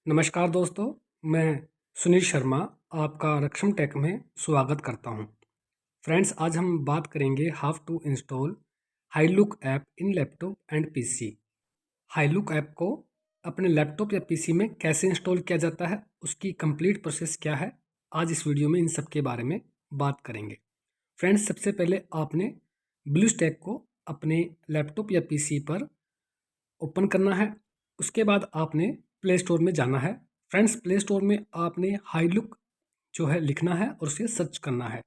नमस्कार दोस्तों, मैं सुनील शर्मा आपका रक्षम टेक में स्वागत करता हूं। फ्रेंड्स, आज हम बात करेंगे how to install HiLook app in laptop and PC. HiLook app को अपने लैपटॉप या पीसी में कैसे इंस्टॉल किया जाता है, उसकी कंप्लीट प्रोसेस क्या है, आज इस वीडियो में इन सब के बारे में बात करेंगे। फ्रेंड्स, सबसे पहले आपने ब्लूस्टैक को अपने लैपटॉप या पीसी पर ओपन करना है। उसके बाद आपने प्ले स्टोर में जाना है। फ्रेंड्स, प्ले स्टोर में आपने हाईलुक जो है लिखना है और उसे सर्च करना है।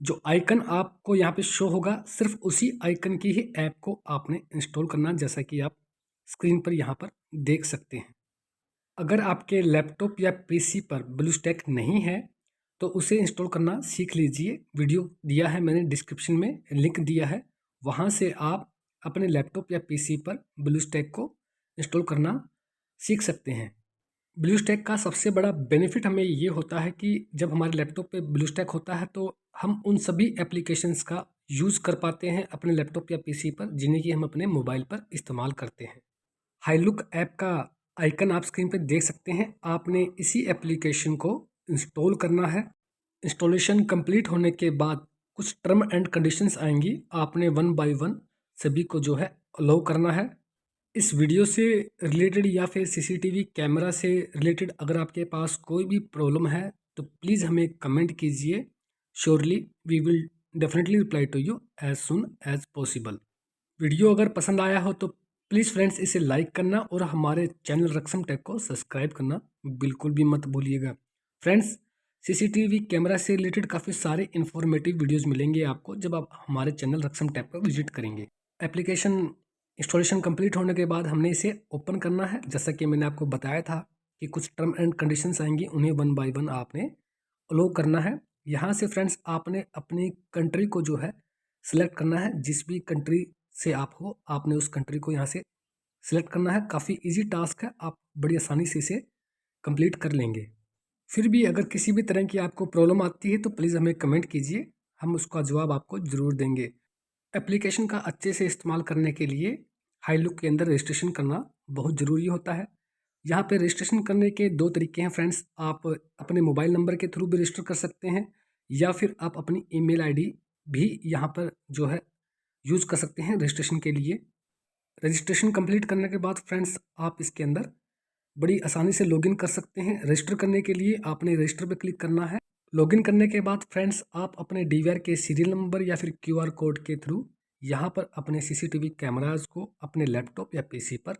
जो आइकन आपको यहाँ पे शो होगा, सिर्फ उसी आइकन की ही ऐप को आपने इंस्टॉल करना, जैसा कि आप स्क्रीन पर यहाँ पर देख सकते हैं। अगर आपके लैपटॉप या पीसी पर ब्लूस्टैक नहीं है तो उसे इंस्टॉल करना सीख लीजिए। वीडियो दिया है मैंने, डिस्क्रिप्शन में लिंक दिया है, वहाँ से आप अपने लैपटॉप या पीसी पर ब्लूस्टैक को इंस्टॉल करना सीख सकते हैं। ब्लूस्टैक का सबसे बड़ा बेनिफिट हमें ये होता है कि जब हमारे लैपटॉप पे ब्लूस्टैक होता है तो हम उन सभी एप्लीकेशंस का यूज़ कर पाते हैं अपने लैपटॉप या पीसी पर, जिन्हें कि हम अपने मोबाइल पर इस्तेमाल करते हैं। हाईलुक ऐप का आइकन आप स्क्रीन पर देख सकते हैं। आपने इसी एप्लीकेशन को इंस्टॉल करना है। इंस्टॉलेशन कंप्लीट होने के बाद कुछ टर्म एंड कंडीशंस आएंगी, आपने वन बाय वन सभी को जो है अलाउ करना है। इस वीडियो से रिलेटेड या फिर सीसीटीवी कैमरा से रिलेटेड अगर आपके पास कोई भी प्रॉब्लम है तो प्लीज़ हमें कमेंट कीजिए। Surely we will definitely reply to you as soon as possible. Video अगर पसंद आया हो तो प्लीज़ फ्रेंड्स इसे लाइक करना और हमारे चैनल रक्षम टेक को सब्सक्राइब करना बिल्कुल भी मत भूलिएगा। फ्रेंड्स, सीसीटीवी कैमरा से रिलेटेड काफ़ी सारे इन्फॉर्मेटिव वीडियोस मिलेंगे आपको जब आप हमारे चैनल रक्षम टेक पर विजिट करेंगे। एप्लीकेशन इंस्टॉलेशन कंप्लीट होने के बाद हमने इसे ओपन करना है। जैसा कि मैंने आपको बताया था कि कुछ टर्म एंड कंडीशंस आएंगी, उन्हें वन बाय वन आपने अलो करना है। यहाँ से फ्रेंड्स आपने अपनी कंट्री को जो है सिलेक्ट करना है। जिस भी कंट्री से आप हो, आपने उस कंट्री को यहाँ से सिलेक्ट करना है। काफ़ी इजी टास्क है, आप बड़ी आसानी से इसे कंप्लीट कर लेंगे। फिर भी अगर किसी भी तरह की आपको प्रॉब्लम आती है तो प्लीज़ हमें कमेंट कीजिए, हम उसका जवाब आपको ज़रूर देंगे। एप्लीकेशन का अच्छे से इस्तेमाल करने के लिए हाईलुक के अंदर रजिस्ट्रेशन करना बहुत ज़रूरी होता है। यहाँ पे रजिस्ट्रेशन करने के दो तरीके हैं फ्रेंड्स। आप अपने मोबाइल नंबर के थ्रू भी रजिस्टर कर सकते हैं या फिर आप अपनी ईमेल आईडी भी यहाँ पर जो है यूज़ कर सकते हैं रजिस्ट्रेशन के लिए। रजिस्ट्रेशन कंप्लीट करने के बाद फ्रेंड्स आप इसके अंदर बड़ी आसानी से लॉगिन कर सकते हैं। रजिस्टर करने के लिए आपने रजिस्टर पर क्लिक करना है। लॉगिन करने के बाद फ्रेंड्स आप अपने डीवीआर के सीरियल नंबर या फिर क्यूआर कोड के थ्रू यहाँ पर अपने सीसीटीवी कैमराज को अपने लैपटॉप या पीसी पर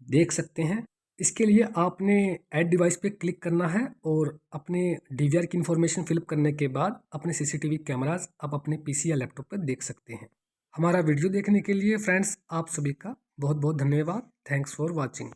देख सकते हैं। इसके लिए आपने ऐड डिवाइस पे क्लिक करना है और अपने डीवीआर की इन्फॉर्मेशन फिलअप करने के बाद अपने सीसीटीवी कैमराज आप अपने पीसी या लैपटॉप पर देख सकते हैं। हमारा वीडियो देखने के लिए फ्रेंड्स आप सभी का बहुत बहुत धन्यवाद। Thanks for watching.